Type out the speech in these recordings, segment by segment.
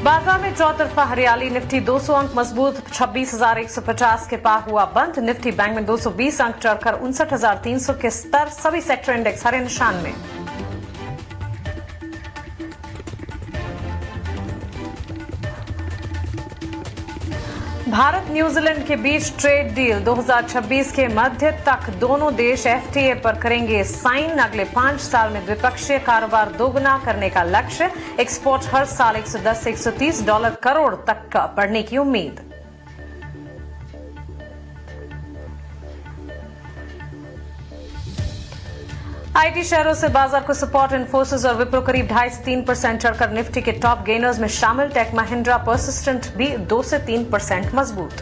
बाजार में चौतरफा हरियाली। निफ्टी 200 अंक मजबूत 26,150 के पार हुआ बंद। निफ्टी बैंक में 220 अंक चढ़कर 59,300 के स्तर। सभी सेक्टर इंडेक्स हरे निशान में। भारत न्यूजीलैंड के बीच ट्रेड डील 2026 के मध्य तक दोनों देश एफटीए पर करेंगे साइन। अगले 5 साल में द्विपक्षीय कारोबार दोगुना करने का लक्ष्य। एक्सपोर्ट हर साल 110 से 130 डॉलर करोड़ तक का बढ़ने की उम्मीद। आईटी शेयरों से बाजार को सपोर्ट। इन्फोसिस और विप्रो करीब 2.5 से 3% चढ़कर निफ्टी के टॉप गेनर्स में शामिल। टेक महिंद्रा परसिस्टेंट भी 2 से 3% मजबूत।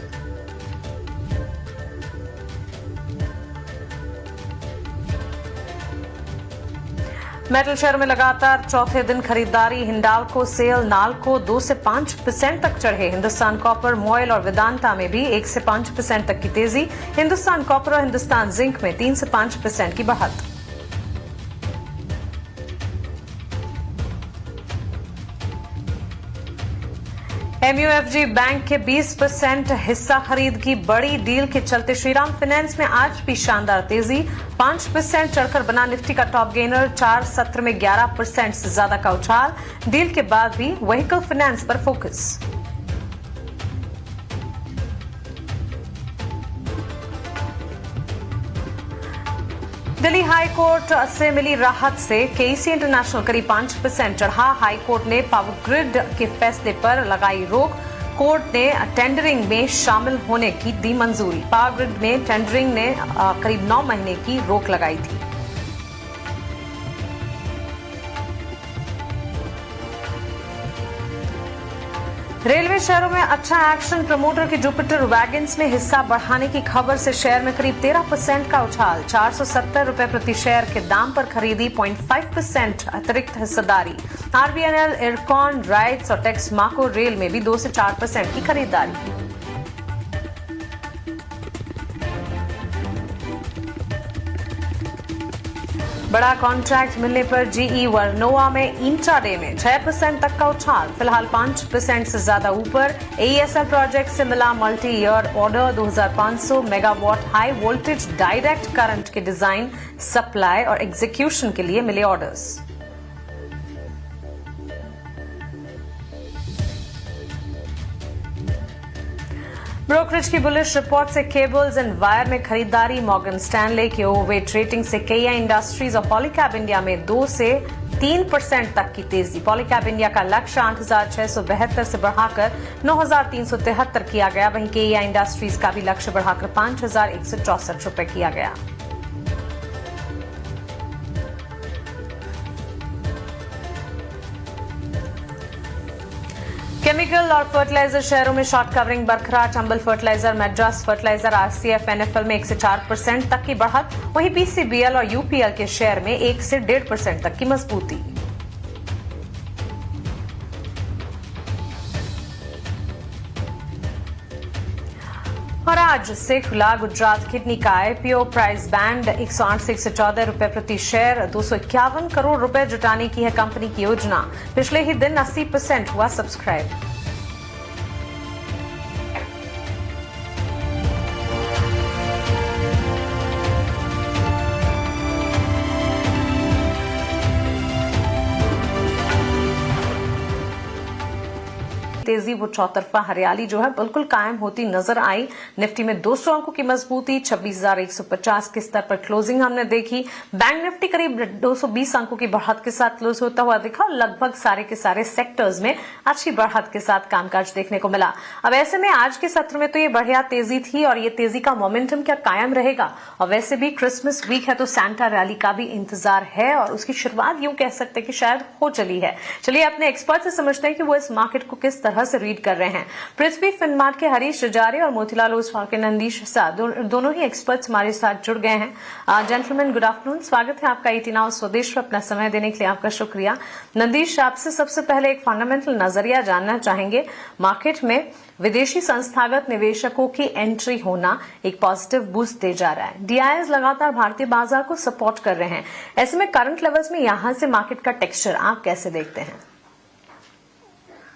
मेटल शेयर में लगातार चौथे दिन खरीदारी। हिंडाल्को, सेल, नाल्को 2 से 5% तक चढ़े। हिंदुस्तान कॉपर, मोइल और वेदांता में भी 1 से 5% तक की तेजी। हिंदुस्तान कॉपर और हिंदुस्तान जिंक में 3 से 5% की बढ़त। एमयूएफजी बैंक के 20% हिस्सा खरीद की बड़ी डील के चलते श्रीराम फाइनेंस में आज भी शानदार तेजी। 5% चढ़कर बना निफ्टी का टॉप गेनर। 4 सत्र में 11% से ज्यादा का उछाल। डील के बाद भी व्हीकल फाइनेंस पर फोकस। दिल्ली हाई कोर्ट से मिली राहत से केईसी इंटरनेशनल करीब 5% चढ़ा। हाई कोर्ट ने पावर ग्रिड के फैसले पर लगाई रोक। कोर्ट ने टेंडरिंग में शामिल होने की दी मंजूरी। पावर ग्रिड में टेंडरिंग ने करीब 9 महीने की रोक लगाई थी। रेलवे शेयरों में अच्छा एक्शन। प्रमोटर की जुपिटर वैगन्स ने हिस्सा बढ़ाने की खबर से शेयर में करीब 13% का उछाल। 470 रुपए प्रति शेयर के दाम पर खरीदी। 0.5% अतिरिक्त हिस्सेदारी। आरबीएनएल, इरकॉन, राइट्स और टेक्समाको रेल में भी 2 से 4% की खरीदारी। बड़ा कॉन्ट्रैक्ट मिलने पर जीई वर्नोवा में इंट्राडे में 6% तक का उछाल। फिलहाल 5% से ज्यादा ऊपर। एईएसएल प्रोजेक्ट से मिला multi year order. 2500 megawatt high voltage direct current के डिजाइन, सप्लाई और एग्जीक्यूशन के लिए मिले ऑर्डर्स। ब्रोकरेज की बुलिश रिपोर्ट से केबल्स एंड वायर में खरीदारी। मॉर्गन स्टैनले की ओवरवेट रेटिंग से केईआई इंडस्ट्रीज और पॉलीकैब इंडिया में 2 से 3% तक की तेजी। पॉलीकैब इंडिया का लक्ष्य 8,672 से बढ़ाकर 9,373 किया गया। वहीं केईआई इंडस्ट्रीज का भी लक्ष्य बढ़ाकर 5,164 रुपए किया गया। केमिकल और फर्टिलाइजर शेयरों में शॉर्ट कवरिंग बरकरार। Chambal fertiliser, Madras fertiliser, RCF, NFL में 1 से 4% तक की बढ़त। वहीं पीसीबीएल और यूपीएल के शेयर में 1 से 1.5% तक की मजबूती। और आज से खुला गुजरात किडनी का आईपीओ। प्राइस बैंड 108 से 114 रुपए प्रति शेयर। 251 करोड़ रुपए जुटाने की है कंपनी की योजना। पिछले ही दिन 80% हुआ सब्सक्राइब। तेजी वो चौतरफा हरियाली जो है बिल्कुल कायम होती नजर आई। निफ्टी में 200 अंकों की मजबूती। 26,150 के स्तर पर क्लोजिंग हमने देखी। बैंक निफ्टी करीब 220 अंकों की बढ़त के साथ क्लोज होता हुआ दिखा। लगभग सारे के सारे सेक्टर्स में अच्छी बढ़त के साथ कामकाज देखने को मिला। अब ऐसे में आज के सत्र में तो ये बढ़िया तेजी थी और ये तेजी का मोमेंटम क्या कायम रहेगा। और वैसे भी क्रिसमस वीक है तो सैंटा रैली का भी इंतजार है और उसकी शुरुआत यूं कह सकते हैं कि शायद हो चली है। चलिए अपने एक्सपर्ट से समझते हैं कि वो इस मार्केट को किस तरह से रीड कर रहे हैं। पृथ्वी फिनमार्ट के हरीश रजारे और मोतीलाल ओसवाल के नंदीश शाह दोनों ही एक्सपर्ट्स हमारे साथ जुड़ गए हैं। जेंटलमैन गुड आफ्टरनून, स्वागत है आपका ईटी नाउ स्वदेश पर अपना समय देने के लिए आपका शुक्रिया। नंदीश, आपसे सबसे पहले एक फंडामेंटल नजरिया जानना चाहेंगे। मार्केट में विदेशी संस्थागत निवेशकों की एंट्री होना एक पॉजिटिव बूस्ट दे जा रहा है। डीआईएस लगातार भारतीय बाजार को सपोर्ट कर रहे हैं। ऐसे में करंट लेवल्स में यहां से मार्केट का टेक्सचर आप कैसे देखते हैं?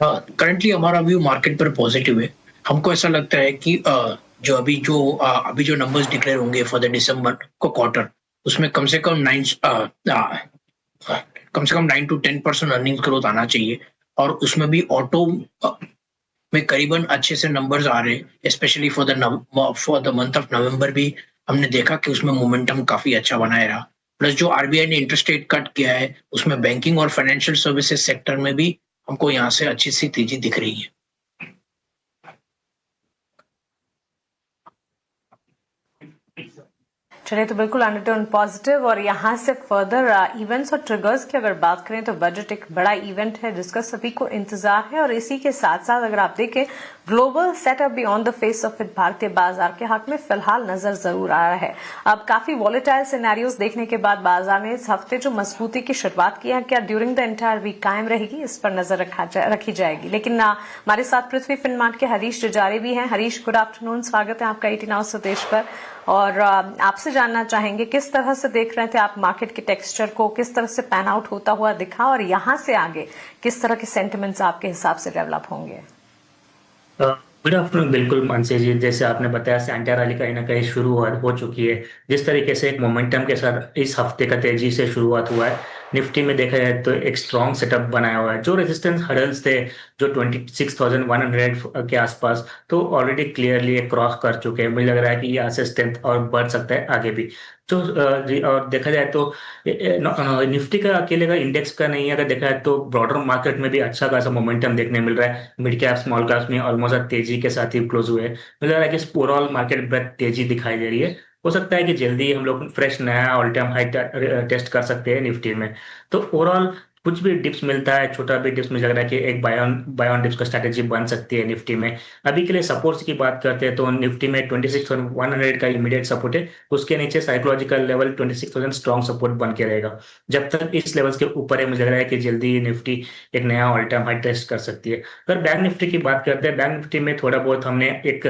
करंटली हमारा व्यू मार्केट पर पॉजिटिव है। हमको ऐसा लगता है कि अभी जो नंबर्स डिक्लेयर होंगे फॉर द दिसंबर को क्वार्टर, उसमें कम से कम 9 to 10% अर्निंग्स ग्रोथ आना चाहिए। और उसमें भी ऑटो में करीबन अच्छे से नंबर्स आ रहे हैं, specially for the month of November भी हमने देखा कि उसमें मोमेंटम काफी अच्छा बनाए रहा। प्लस जो आरबीआई ने इंटरेस्ट रेट कट किया है, उसमें बैंकिंग और फाइनेंशियल सर्विसेज सेक्टर में भी हमको यहाँ से अच्छी सी तेजी दिख रही है। चलिए, तो बिल्कुल अंडरटोन पॉजिटिव। और यहाँ से फर्दर इवेंट्स और ट्रिगर्स की अगर बात करें तो बजट एक बड़ा इवेंट है जिसका सभी को इंतजार है। और इसी के साथ साथ अगर आप देखें, ग्लोबल सेटअप भी on the face of it भारतीय बाजार के हक में फिलहाल नजर जरूर आ रहा है। अब काफी वॉलेटाइल सिनेरियोज देखने के बाद बाजार ने इस हफ्ते जो मजबूती की शुरुआत की है, क्या ड्यूरिंग द एंटायर वीक कायम रहेगी, इस पर नजर रखी जाएगी। लेकिन हमारे साथ पृथ्वी फिनमार्ट के हरीश जुजारे भी हैं। हरीश, गुड आफ्टरनून, स्वागत है आपका 18 आवर्स स्वदेश पर। और आपसे जानना चाहेंगे किस तरह से देख रहे थे आप मार्केट के टेक्सचर को, किस तरह से पैन आउट होता हुआ दिखा, और यहां से आगे किस तरह के सेंटिमेंट्स आपके हिसाब से डेवलप होंगे? Good afternoon. बिल्कुल मानसी जी, जैसे आपने बताया सैंटा रैली कहीं ना कहीं शुरू हो चुकी है। जिस तरीके से एक मोमेंटम के साथ इस हफ्ते का तेजी से शुरुआत हुआ है, निफ्टी में देखा जाए तो एक स्ट्रॉन्ग सेटअप बनाया हुआ है। जो रेजिस्टेंस हर्डल्स थे जो 26,100 के आसपास, तो ऑलरेडी क्लियरली क्रॉस कर चुके हैं। मुझे लग रहा है कि यहाँ से स्ट्रेंथ और बढ़ सकता है आगे भी। तो और देखा जाए तो निफ्टी का अकेले का इंडेक्स का नहीं है, अगर देखा जाए तो ब्रॉडर मार्केट में भी अच्छा खासा मोमेंटम देखने मिल रहा है। मिड कैप स्मॉल कैप में ऑलमोस्ट तेजी के साथ ही क्लोज हुए हैं। मुझे लग रहा है कि ओवरऑल मार्केट ब्रेथ तेजी दिखाई दे रही है। हो सकता है कि जल्दी हम लोग फ्रेश नया ऑल टाइम हाई टेस्ट कर सकते हैं निफ्टी में। तो ओवरऑल कुछ भी डिप्स मिलता है, छोटा भी डिप्स, मुझे लग रहा है कि एक बाय ऑन डिप्स का स्ट्रैटेजी बन सकती है निफ्टी में। अभी के लिए सपोर्ट्स की बात करते हैं तो निफ्टी में 26,100 का इमीडिएट सपोर्ट है। उसके नीचे साइकोलॉजिकल लेवल 26,000 स्ट्रॉन्ग सपोर्ट बन के रहेगा। जब तक इस लेवल्स के ऊपर है, मुझे लग रहा है कि जल्दी निफ्टी एक नया ऑल टाइम हाई टेस्ट कर सकती है। अगर बैंक निफ्टी की बात करते हैं, बैंक निफ्टी में थोड़ा बहुत हमने एक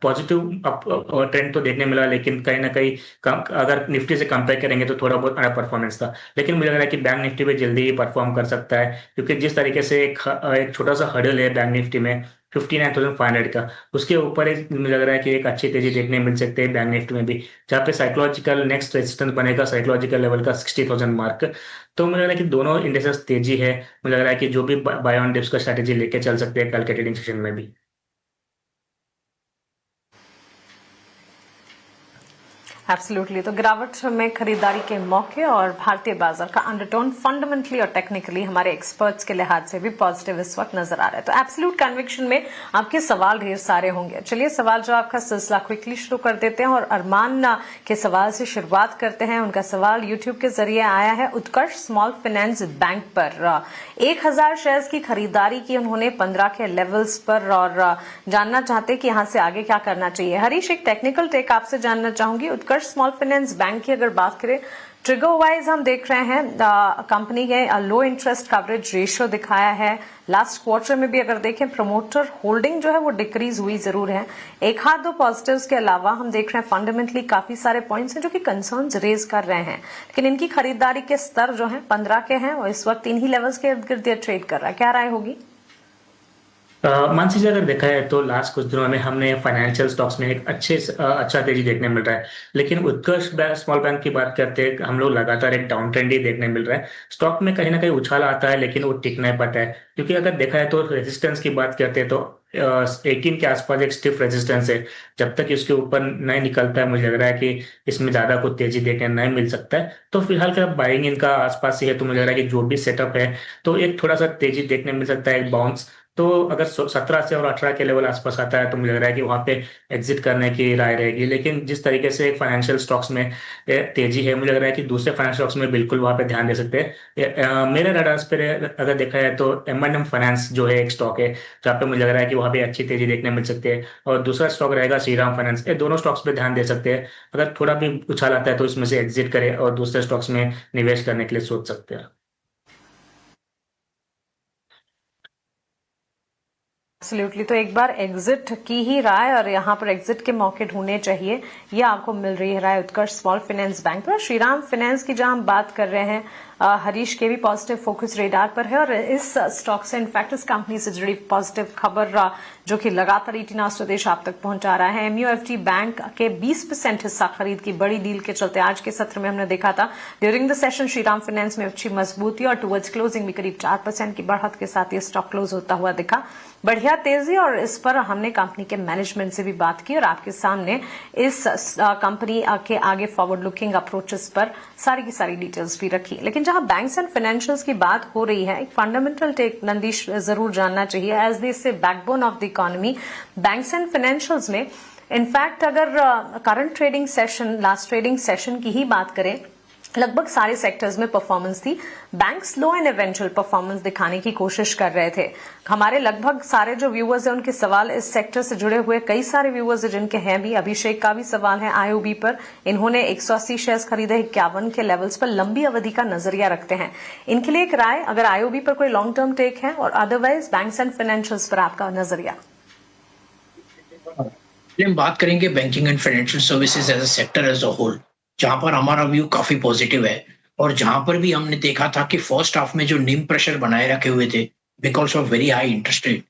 पॉजिटिव ट्रेंड तो देखने मिला, लेकिन कहीं ना कहीं अगर निफ्टी से कंपेयर करेंगे तो थोड़ा बहुत अंडर परफॉर्मेंस था। लेकिन मुझे लग रहा है कि बैंक निफ्टी में जल्दी ही परफॉर्म कर सकता है, क्योंकि जिस तरीके से एक छोटा सा हर्डल है बैंक निफ्टी में 59,500 का, उसके ऊपर मुझे लग रहा है कि एक अच्छी तेजी देखने मिल सकती है बैंक निफ्टी में भी, जहाँ पे साइकोलॉजिकल नेक्स्ट रेजिस्टेंस बनेगा साइकोलॉजिकल लेवल का 60,000 मार्क। तो मुझे लग रहा है कि दोनों इंडेक्सेस तेजी है। मुझे लग रहा है कि जो भी बाय ऑन डिप्स का स्ट्रेटेजी लेके चल सकते हैं कल के ट्रेडिंग सेशन में भी। एब्सोल्युटली। तो गिरावट में खरीदारी के मौके और भारतीय बाजार का अंडरटोन फंडामेंटली और टेक्निकली हमारे एक्सपर्ट्स के लिहाज से भी पॉजिटिव इस वक्त नजर आ रहा है। तो एब्सोल्यूट कन्विक्शन में आपके सवाल ढेर सारे होंगे। चलिए, सवाल जवाब का सिलसिला क्विकली शुरू कर देते हैं और अरमान के सवाल से शुरुआत करते हैं। उनका सवाल यूट्यूब के जरिए आया है उत्कर्ष स्मॉल फाइनेंस बैंक पर। 1,000 शेयर्स की खरीदारी की उन्होंने 15 के लेवल्स पर, और जानना चाहते कि यहां से आगे क्या करना चाहिए। हरीश, एक टेक्निकल टेक आपसे जानना चाहूंगी। उत्कर्ष स्मॉल फाइनेंस बैंक की अगर बात करें, ट्रिगर वाइज हम देख रहे हैं कंपनी के लो इंटरेस्ट कवरेज रेशियो दिखाया है। लास्ट क्वार्टर में भी अगर देखें, प्रमोटर होल्डिंग जो है वो डिक्रीज हुई जरूर है। एक हाथ दो पॉजिटिव्स के अलावा हम देख रहे हैं फंडामेंटली काफी सारे पॉइंट्स हैं जो कि कंसर्न्स रेज कर रहे हैं। लेकिन इनकी खरीदारी के स्तर जो है 15 के हैं और इस वक्त इन्हीं लेवल्स के इर्द गिर्द ट्रेड कर रहा है। क्या राय होगी? मानसी जी, अगर देखा है तो लास्ट कुछ दिनों में हमने फाइनेंशियल स्टॉक्स में एक अच्छा तेजी देखने मिल रहा है। लेकिन उत्कर्ष स्मॉल बैंक की बात करते हैं, हम लोग लगातार एक डाउन ट्रेंड ही देखने मिल रहा है। स्टॉक में कहीं ना कहीं उछाल आता है, लेकिन वो टिक नहीं पाता है। क्योंकि अगर देखा है तो रेजिस्टेंस की बात करते हैं तो 18 के आसपास एक स्टिफ रेजिस्टेंस है। जब तक इसके ऊपर नहीं निकलता है, मुझे लग रहा है कि इसमें ज्यादा कुछ तेजी देखने नहीं मिल सकता है। तो फिलहाल का बाइंग इनका आसपास ही है, तो मुझे लग रहा है कि जो भी सेटअप है तो एक थोड़ा सा तेजी देखने मिल सकता है, एक बाउंस। तो अगर 17 से और 18 के लेवल आसपास आता है तो मुझे लग रहा है कि वहां पे एग्जिट करने की राय रहेगी। लेकिन जिस तरीके से फाइनेंशियल स्टॉक्स में तेजी है, मुझे लग रहा है कि दूसरे फाइनेंशियल स्टॉक्स में बिल्कुल वहां पे ध्यान दे सकते हैं। मेरे रडार्स पे अगर देखा जाए तो M&M फाइनेंस जो है एक स्टॉक है जहाँ पे मुझे लग रहा है कि वहां पे अच्छी तेजी देखने मिल सकती है। और दूसरा स्टॉक रहेगा श्रीराम फाइनेंस। ये दोनों स्टॉक्स पे ध्यान दे सकते हैं। अगर थोड़ा भी उछाल आता है तो इसमें से एग्जिट करें और दूसरे स्टॉक्स में निवेश करने के लिए सोच सकते हैं। एब्सोल्युटली। तो एक बार एग्जिट की ही राय और यहाँ पर एग्जिट के मौके ढूंढने चाहिए, ये आपको मिल रही है राय उत्कर्ष स्मॉल फाइनेंस बैंक पर। श्रीराम फाइनेंस की जहां हम बात कर रहे हैं, हरीश के भी पॉजिटिव फोकस रेडार पर है और इस स्टॉक से इनफैक्ट इस कंपनी से जुड़ी पॉजिटिव खबर जो कि लगातार ईटीना स्वदेश आप तक पहुंचा रहा है। MUFG बैंक के 20% हिस्सा खरीद की बड़ी डील के चलते आज के सत्र में हमने देखा था during the session Shriram finance में अच्छी मजबूती और टुवर्ड्स क्लोजिंग भी करीब 4% की बढ़त के साथ ये स्टॉक क्लोज होता हुआ दिखा। बढ़िया तेजी और इस पर हमने कंपनी के मैनेजमेंट से भी बात की और आपके सामने इस कंपनी के आगे फॉरवर्ड लुकिंग अप्रोचेस पर सारी की सारी डिटेल्स भी रखी। लेकिन जहां बैंक्स एंड फाइनेंशियल्स की बात हो रही है, एक फंडामेंटल टेक नंदीश जरूर जानना चाहिए एज दे से backbone of the economy banks and financials में। इनफैक्ट अगर current trading session last trading session की ही बात करें, लगभग सारे सेक्टर्स में परफॉर्मेंस थी। Bank slow and eventual performance दिखाने की कोशिश कर रहे थे। हमारे लगभग सारे जो व्यूअर्स हैं उनके सवाल इस सेक्टर से जुड़े हुए कई सारे व्यूअर्स हैं जिनके हैं भी। अभिषेक का भी सवाल है IOB पर, इन्होंने 180 शेयर्स खरीदे 51 के लेवल्स पर, लंबी अवधि का नजरिया रखते हैं। इनके लिए एक राय, अगर IOB पर कोई लॉन्ग टर्म टेक है और अदरवाइज बैंक्स एंड फाइनेंशियल्स पर आपका नजरिया। हम बात करेंगे banking and financial services as a sector as a whole, जहां पर हमारा व्यू काफी पॉजिटिव है और जहां पर भी हमने देखा था कि फर्स्ट हाफ में जो निम प्रेशर बनाए रखे हुए थे because of very high interest rate,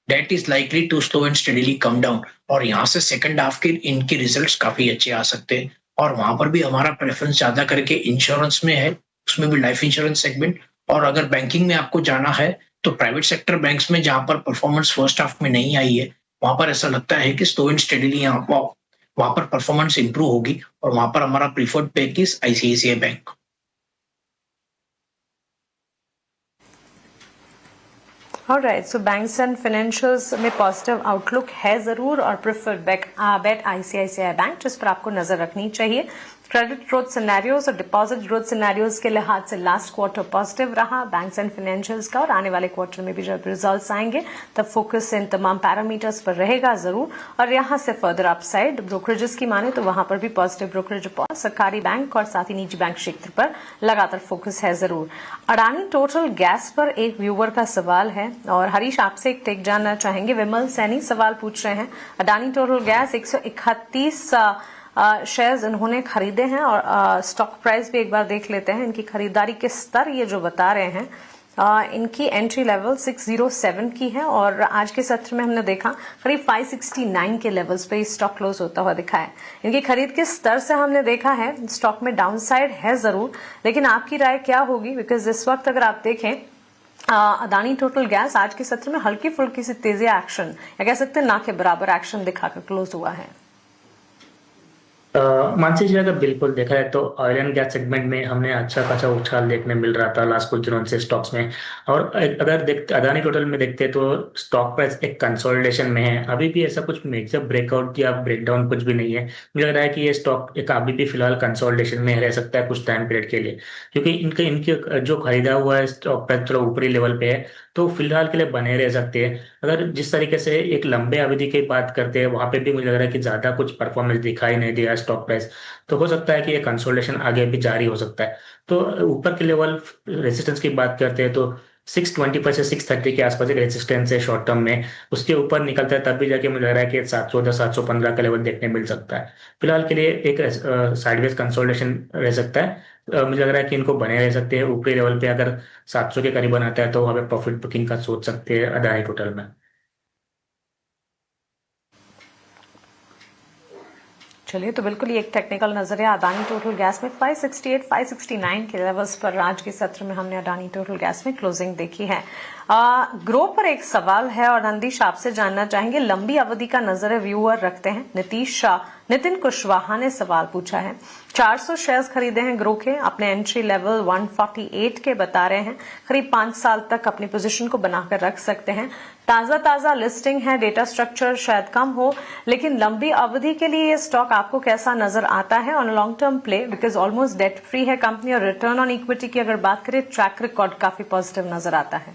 that is likely to slow and steadily come down और यहाँ से सेकंड हाफ के इनके रिजल्ट्स काफी अच्छे आ सकते हैं। और वहां पर भी हमारा प्रेफरेंस ज्यादा करके इंश्योरेंस में है, उसमें भी लाइफ इंश्योरेंस सेगमेंट। और अगर बैंकिंग में आपको जाना है तो प्राइवेट सेक्टर बैंक्स में जहां पर परफॉर्मेंस फर्स्ट हाफ में नहीं आई है, वहां पर ऐसा लगता है कि स्लो एंड स्टेडीली वहां पर परफॉर्मेंस इंप्रूव होगी और वहां पर हमारा preferred bank is ICICI bank. Alright, so banks and financials में पॉजिटिव आउटलुक है जरूर और प्रेफर्ड बेट ICICI बैंक जिस पर आपको नजर रखनी चाहिए। क्रेडिट ग्रोथ सिनेरियोज और डिपॉजिट ग्रोथ सिनेरियोज के लिहाज से लास्ट क्वार्टर पॉजिटिव रहा बैंक्स एंड फाइनेंशियल्स का और आने वाले क्वार्टर में भी जब रिजल्ट्स आएंगे तब फोकस इन तमाम पैरामीटर्स पर रहेगा जरूर। और यहां से फर्दर अपसाइड ब्रोकरेजेस की माने तो वहां पर भी पॉजिटिव ब्रोकरेज रिपोर्ट, सरकारी बैंक और साथ ही निजी बैंक क्षेत्र पर लगातार फोकस है जरूर। अडानी टोटल गैस पर एक व्यूवर का सवाल है और हरीश आपसे एक टेक जानना चाहेंगे। विमल सैनी सवाल पूछ रहे हैं, अडानी टोटल गैस 131 शेयर्स इन्होंने खरीदे हैं और स्टॉक प्राइस भी एक बार देख लेते हैं। इनकी खरीदारी के स्तर ये जो बता रहे हैं, इनकी एंट्री लेवल 607 की है और आज के सत्र में हमने देखा करीब 569 के लेवल्स पे स्टॉक क्लोज होता हुआ दिखा है। इनकी खरीद के स्तर से हमने देखा है स्टॉक में डाउनसाइड है जरूर, लेकिन आपकी राय क्या होगी? बिकॉज इस वक्त अगर आप देखें अडानी टोटल गैस आज के सत्र में हल्की फुल्की सी तेजी एक्शन या कह सकते हैं ना के बराबर एक्शन दिखाकर क्लोज हुआ है। मानसी जी, अगर बिल्कुल देखा है तो ऑयल एंड गैस सेगमेंट में हमने अच्छा खासा उछाल देखने मिल रहा था लास्ट कुछ दिनों से स्टॉक्स में। और अगर देखते अदानी टोटल में देखते तो स्टॉक प्राइस एक कंसोलिडेशन में है, अभी भी ऐसा कुछ मेजर ब्रेकआउट या ब्रेकडाउन कुछ भी नहीं है। मुझे लग रहा है कि ये स्टॉक एक अभी भी फिलहाल कंसोलिडेशन में रह सकता है कुछ टाइम पीरियड के लिए, क्योंकि इनके जो खरीदा हुआ है स्टॉक प्राइस थोड़ा ऊपरी लेवल पे है तो फिलहाल के लिए बने रह सकते हैं। अगर जिस तरीके से एक लंबे अवधि की बात करते हैं वहां पे भी मुझे लग रहा है कि ज्यादा कुछ परफॉर्मेंस दिखाई नहीं दिया स्टॉक प्राइस, तो हो सकता है कि ये कंसोलिडेशन आगे भी जारी हो सकता है। तो ऊपर के लेवल रेजिस्टेंस की बात करते हैं तो 625 से 630 के आसपास एक रेजिस्टेंस है शॉर्ट टर्म में, उसके ऊपर निकलता है तब भी जाके मुझे लग रहा है कि 710 715 का लेवल देखने मिल सकता है। फिलहाल के लिए एक साइडवेज कंसोलिडेशन रह सकता है। मुझे लग रहा है कि इनको बने रह सकते हैं ऊपरी लेवल पे, अगर 700 के करीब आता है तो वहां पे प्रॉफिट बुकिंग का सोच सकते हैं अदानी टोटल में। चलिए, तो बिल्कुल ये एक टेक्निकल नजर है अडानी टोटल गैस में 568 569 के लेवल्स पर आज के सत्र में हमने अडानी टोटल गैस में क्लोजिंग देखी है। ग्रो पर एक सवाल है और नंदीश आपसे जानना चाहेंगे, लंबी अवधि का नजर व्यूअर रखते हैं नितिन कुशवाहा ने सवाल पूछा है। 400 शेयर्स खरीदे हैं ग्रो के, अपने एंट्री लेवल 148 के बता रहे हैं, करीब 5 साल तक अपनी पोजीशन को बनाकर रख सकते हैं। ताजा लिस्टिंग है, डेटा स्ट्रक्चर शायद कम हो, लेकिन लंबी अवधि के लिए ये स्टॉक आपको कैसा नजर आता है on long term play? Because almost debt free है कंपनी और रिटर्न ऑन इक्विटी की अगर बात करें ट्रैक रिकॉर्ड काफी पॉजिटिव नजर आता है।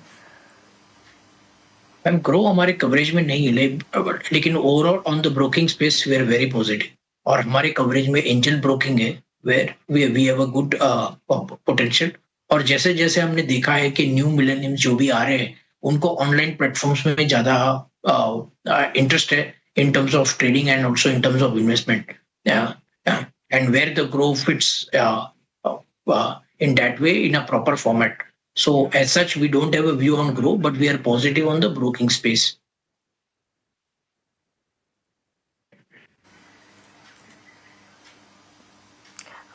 मैम, ग्रो हमारे कवरेज में नहीं है लेकिन overall on the broking space we are very positive और हमारे कवरेज में एंजल ब्रोकिंग है where we have a good potential. और जैसे जैसे हमने देखा है कि न्यू मिलेनियम्स जो भी आ रहे हैं उनको ऑनलाइन प्लेटफॉर्म्स में ज्यादा इंटरेस्ट है in terms of trading and also in terms of investment, and where the Groww fits in that way in a proper format. So as such, we don't have a view on growth, but we are positive on the broking space.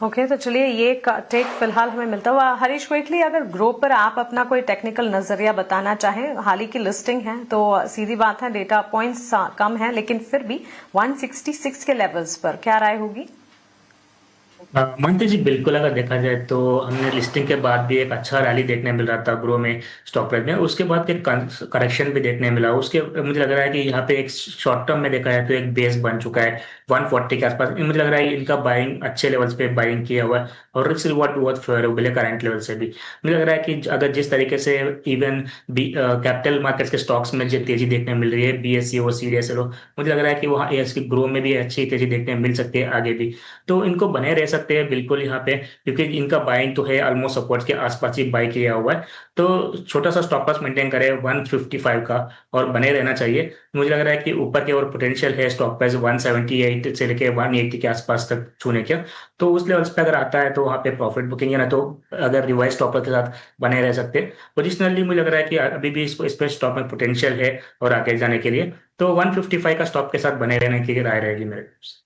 Okay तो चलिए ये take फिलहाल हमें मिलता हुआ। Harish, quickly अगर grow पर आप अपना कोई टेक्निकल नजरिया बताना चाहें, हाल ही की लिस्टिंग है तो सीधी बात है डेटा पॉइंट्स कम है, लेकिन फिर भी 166 के लेवल्स पर क्या राय होगी? मनते जी बिल्कुल, अगर देखा जाए तो हमने लिस्टिंग के बाद भी एक अच्छा रैली देखने मिल रहा था ग्रो में, स्टॉक प्राइस में। उसके बाद एक करेक्शन भी देखने मिला। उसके मुझे लग रहा है कि यहाँ पे एक शॉर्ट टर्म में देखा जाए तो एक बेस बन चुका है 140 के आसपास। मुझे लग रहा है इनका बाइंग अच्छे लेवल्स पे बाइंग किया हुआ है और रिस्क रिवॉर्ड बहुत फेवरेबल है करंट लेवल से भी। मुझे लग रहा है कि अगर जिस तरीके से इवन कैपिटल मार्केट्स के स्टॉक्स में जो तेजी देखने मिल रही है, BSE CDSL, मुझे लग रहा है कि वहाँ इसकी ग्रो में भी अच्छी तेजी देखने मिल सकती है आगे भी। तो इनको बने रह सकते हैं बिल्कुल यहाँ पे, क्योंकि इनका बाइंग तो है ऑलमोस्ट सपोर्ट्स के आसपास ही बाई किया हुआ है। तो छोटा सा स्टॉप लॉस मेंटेन करें 155 का और बने रहना चाहिए। मुझे लग रहा है कि ऊपर की ओर पोटेंशियल है स्टॉक प्राइस 178 से लेके 180 के आसपास तक छूने का। तो उस लेवल्स पे अगर आता है तो वहाँ पे प्रॉफिट बुकिंग है, ना तो अगर रिवाइज स्टॉप लॉस के साथ बने रह सकते हैं। पोजिशनली मुझे लग रहा है कि अभी भी इस पे स्टॉक में पोटेंशियल है और आगे जाने के लिए, तो 155 का स्टॉप के साथ बने रहने की राय रहेगी मेरे।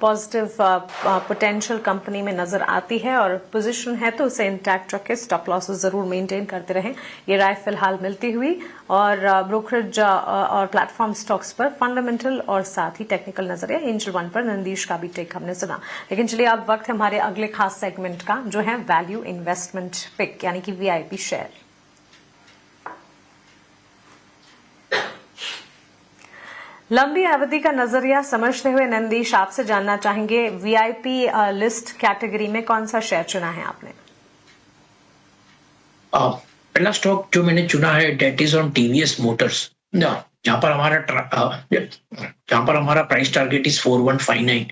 पॉजिटिव पोटेंशियल कंपनी में नजर आती है और पोजीशन है तो उसे इंटैक्ट रखें, स्टॉप लॉस जरूर मेंटेन करते रहें। ये राय फिलहाल मिलती हुई। और ब्रोकरेज और प्लेटफॉर्म स्टॉक्स पर फंडामेंटल और साथ ही टेक्निकल नजरिया एंजल वन पर नंदीश का भी टेक हमने सुना। लेकिन चलिए अब वक्त है हमारे अगले खास सेगमेंट का, जो है वैल्यू इन्वेस्टमेंट पिक यानी कि VIP शेयर। लंबी अवधि का नजरिया समझते हुए नंदीश आपसे जानना चाहेंगे, VIP लिस्ट कैटेगरी में कौन सा शेयर चुना है आपने? पहला स्टॉक जो मैंने चुना है that is on TVS motors, जहां पर हमारा प्राइस टारगेट इज 4159।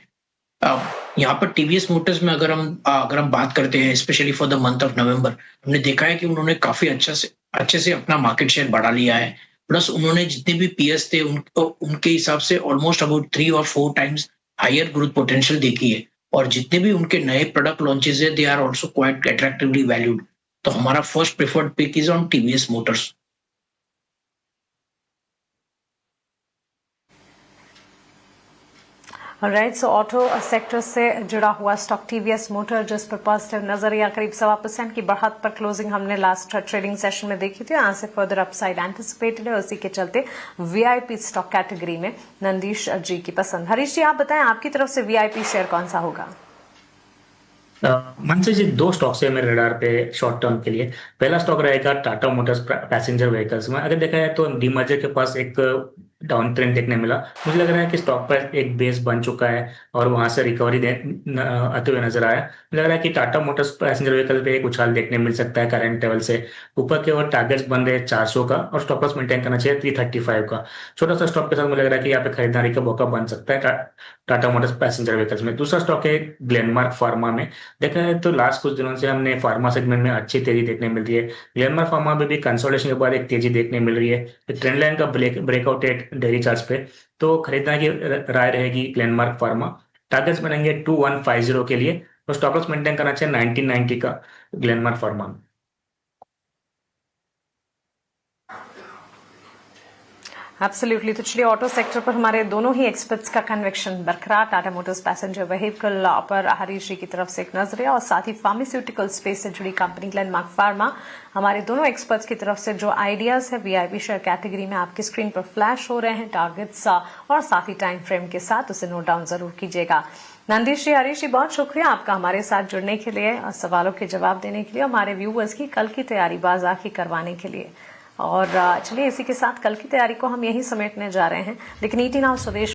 यहाँ पर TVS मोटर्स में अगर हम बात करते हैं specially for the month of November, हमने देखा है कि उन्होंने काफी अच्छे से अपना मार्केट शेयर बढ़ा लिया है। प्लस उन्होंने जितने भी पीएस थे उनके हिसाब से ऑलमोस्ट अबाउट 3 और 4 टाइम्स हायर ग्रोथ पोटेंशियल देखी है। और जितने भी उनके नए प्रोडक्ट लॉन्चेस है they are also quite attractively valued. तो हमारा first preferred pick is on TVS motors. Right, so auto sector से जुड़ा हुआ स्टॉक TVS मोटर, जिस पर पॉजिटिव नजरिया करीब 1.25% की बढ़त पर क्लोजिंग हमने लास्ट ट्रेडिंग सेशन में देखी थी। यहाँ से फर्दर अपसाइड एंटिसिपेटेड है, उसी के चलते VIP स्टॉक कैटेगरी में नंदीश जी की पसंद। हरीश जी, आप बताएं आपकी तरफ से VIP शेयर कौन सा होगा? मनसे जी 2 स्टॉक्स है मेरे रडार पे शॉर्ट टर्म के लिए। पहला स्टॉक रहेगा टाटा मोटर्स पैसेंजर व्हीकल्स में। अगर देखा जाए तो डीमर्जर के पास एक डाउन ट्रेंड देखने मिला। मुझे लग रहा है कि स्टॉक पर एक बेस बन चुका है और वहां से रिकवरी आते हुए नजर आया। मुझे लग रहा है कि टाटा मोटर्स पैसेंजर व्हीकल पे एक उछाल देखने मिल सकता है करंट लेवल से। ऊपर के ओर टारगेट्स बन रहे 400 का और स्टॉप लॉस मेंटेन करना चाहिए 335 का। छोटा सा स्टॉक के साथ मुझे लग रहा है कि यहाँ पे खरीदारी का मौका बन सकता है टाटा मोटर्स पैसेंजर व्हीकल्स में। दूसरा स्टॉक है ग्लेनमार्क फार्मा में। देखा है तो लास्ट कुछ दिनों से हमने फार्मा सेगमेंट में अच्छी तेजी देखने मिल रही है। ग्लेनमार्क फार्मा में भी कंसोलिडेशन के बाद एक तेजी देखने मिल रही है। ट्रेंड लाइन का ब्रेकआउट है डेली चार्ट्स पे, तो खरीदने की राय रहेगी ग्लेनमार्क फार्मा। टारगेट्स बनेंगे 2150 के लिए और स्टॉप लॉस मेंटेन करना चाहिए 1990 का ग्लेनमार्क फार्मा में। एब्सोल्युटली। तो चलिए ऑटो सेक्टर पर हमारे दोनों ही एक्सपर्ट्स का कन्विक्शन बरकरार। टाटा मोटर्स पैसेंजर व्हीकल पर हरीश जी की तरफ से एक नजरिया और साथ ही फार्मास्यूटिकल स्पेस से जुड़ी कंपनी ग्लेनमार्क फार्मा, हमारे दोनों एक्सपर्ट्स की तरफ से जो आइडियाज है VIP शेयर कैटेगरी में आपकी स्क्रीन पर फ्लैश हो रहे हैं टारगेट्स और साथ ही टाइम फ्रेम के साथ, उसे नोट डाउन जरूर कीजिएगा। नंदीश जी, हरीश जी, बहुत शुक्रिया आपका हमारे साथ जुड़ने के लिए और सवालों के जवाब देने के लिए, हमारे व्यूअर्स की कल की तैयारी बाजार की करवाने के लिए। और चलिए इसी के साथ कल की तैयारी को हम यहीं समेटने जा रहे हैं। लेकिन ET नाउ स्वदेश